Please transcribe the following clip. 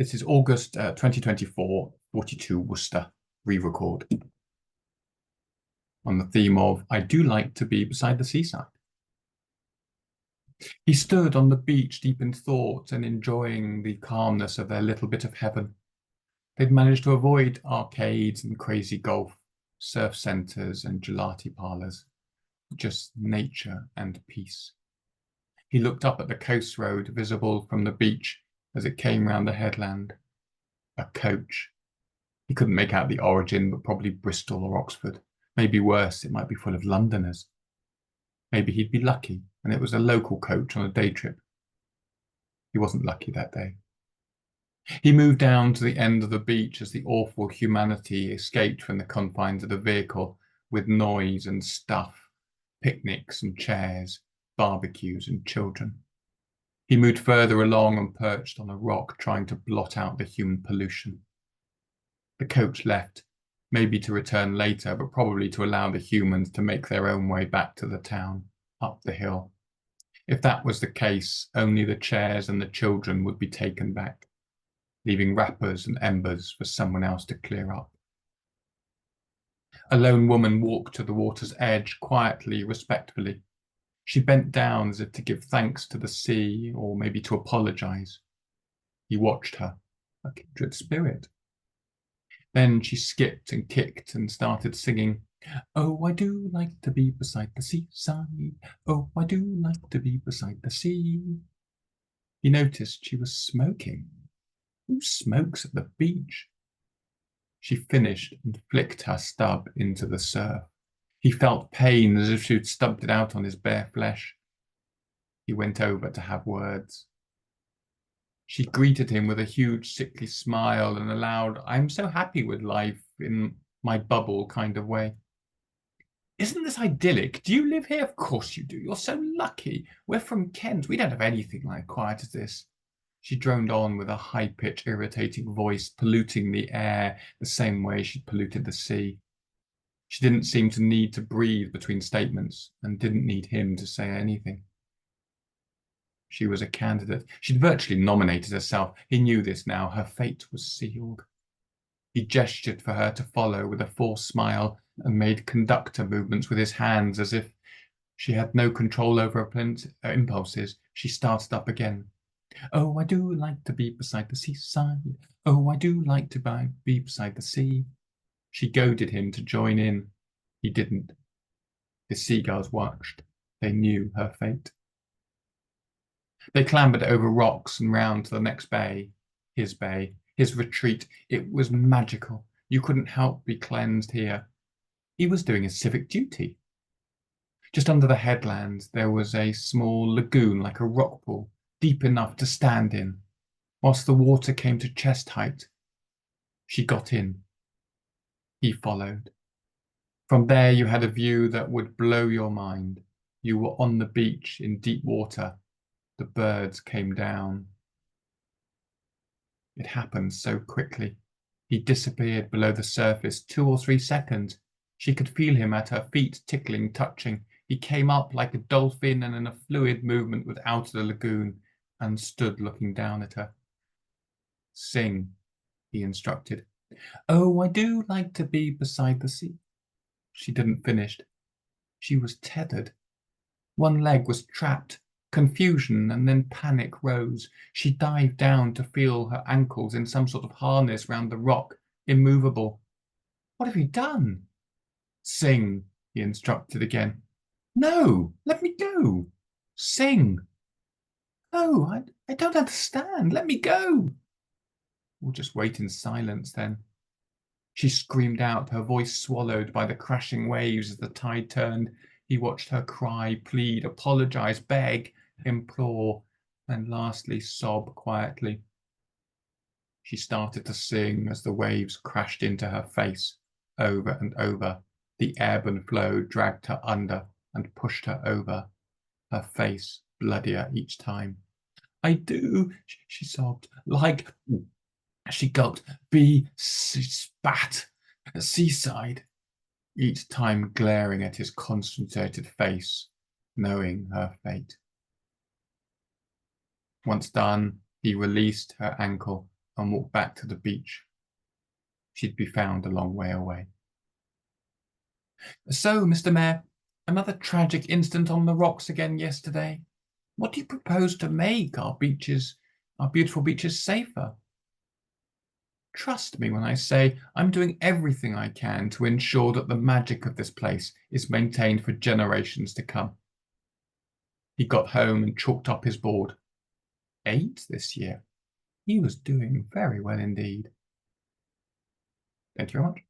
This is August 2024, 42 Worcester, re-record, on the theme of I do like to be beside the seaside. He stood on the beach deep in thought and enjoying the calmness of their little bit of heaven. They'd managed to avoid arcades and crazy golf, surf centres and gelati parlours, just nature and peace. He looked up at the coast road visible from the beach as it came round the headland. A coach. He couldn't make out the origin, but probably Bristol or Oxford. Maybe worse, it might be full of Londoners. Maybe he'd be lucky, and it was a local coach on a day trip. He wasn't lucky that day. He moved down to the end of the beach as the awful humanity escaped from the confines of the vehicle with noise and stuff, picnics and chairs, barbecues and children. He moved further along and perched on a rock, trying to blot out the human pollution. The coach left, maybe to return later, but probably to allow the humans to make their own way back to the town, up the hill. If that was the case, only the chairs and the children would be taken back, leaving wrappers and embers for someone else to clear up. A lone woman walked to the water's edge, quietly, respectfully. She bent down as if to give thanks to the sea, or maybe to apologize. He watched her, a kindred spirit. Then she skipped and kicked and started singing, "Oh, I do like to be beside the seaside. Oh, I do like to be beside the sea." He noticed she was smoking. Who smokes at the beach? She finished and flicked her stub into the surf. He felt pain as if she'd stubbed it out on his bare flesh. He went over to have words. She greeted him with a huge sickly smile and a loud, "I'm so happy with life in my bubble" kind of way. "Isn't this idyllic? Do you live here?" "Of course you do. You're so lucky. We're from Kent. We don't have anything like quiet as this." She droned on with a high-pitched, irritating voice, polluting the air the same way she'd polluted the sea. She didn't seem to need to breathe between statements and didn't need him to say anything. She was a candidate. She'd virtually nominated herself. He knew this now. Her fate was sealed. He gestured for her to follow with a forced smile and made conductor movements with his hands as if she had no control over her impulses. She started up again. "Oh, I do like to be beside the seaside. Oh, I do like to be beside the sea." She goaded him to join in. He didn't. The seagulls watched. They knew her fate. They clambered over rocks and round to the next bay, his retreat. It was magical. You couldn't help be cleansed here. He was doing his civic duty. Just under the headlands, there was a small lagoon like a rock pool, deep enough to stand in, whilst the water came to chest height. She got in. He followed. From there you had a view that would blow your mind. You were on the beach in deep water. The birds came down. It happened so quickly. He disappeared below the surface 2 or 3 seconds. She could feel him at her feet, tickling, touching. He came up like a dolphin and in a fluid movement was out of the lagoon and stood looking down at her. "Sing," he instructed. "Oh, I do like to be beside the sea." She didn't finish. She was tethered. One leg was trapped. Confusion and then panic rose. She dived down to feel her ankles in some sort of harness round the rock, immovable. "What have you done?" "Sing," he instructed again. "No, let me go." "Sing." "Oh, I don't understand. Let me go." "We'll just wait in silence then." She screamed out, her voice swallowed by the crashing waves as the tide turned. He watched her cry, plead, apologize, beg, implore, and lastly sob quietly. She started to sing as the waves crashed into her face, over and over. The ebb and flow dragged her under and pushed her over, her face bloodier each time. "I do," she sobbed, like, she gulped, "be spat, seaside," each time glaring at his concentrated face, knowing her fate. Once done, he released her ankle and walked back to the beach. She'd be found a long way away. So, Mr. Mayor, another tragic incident on the rocks again yesterday. What do you propose to make our beautiful beaches, safer? Trust me when I say I'm doing everything I can to ensure that the magic of this place is maintained for generations to come. He got home and chalked up his board. 8 this year. He was doing very well indeed. Thank you very much.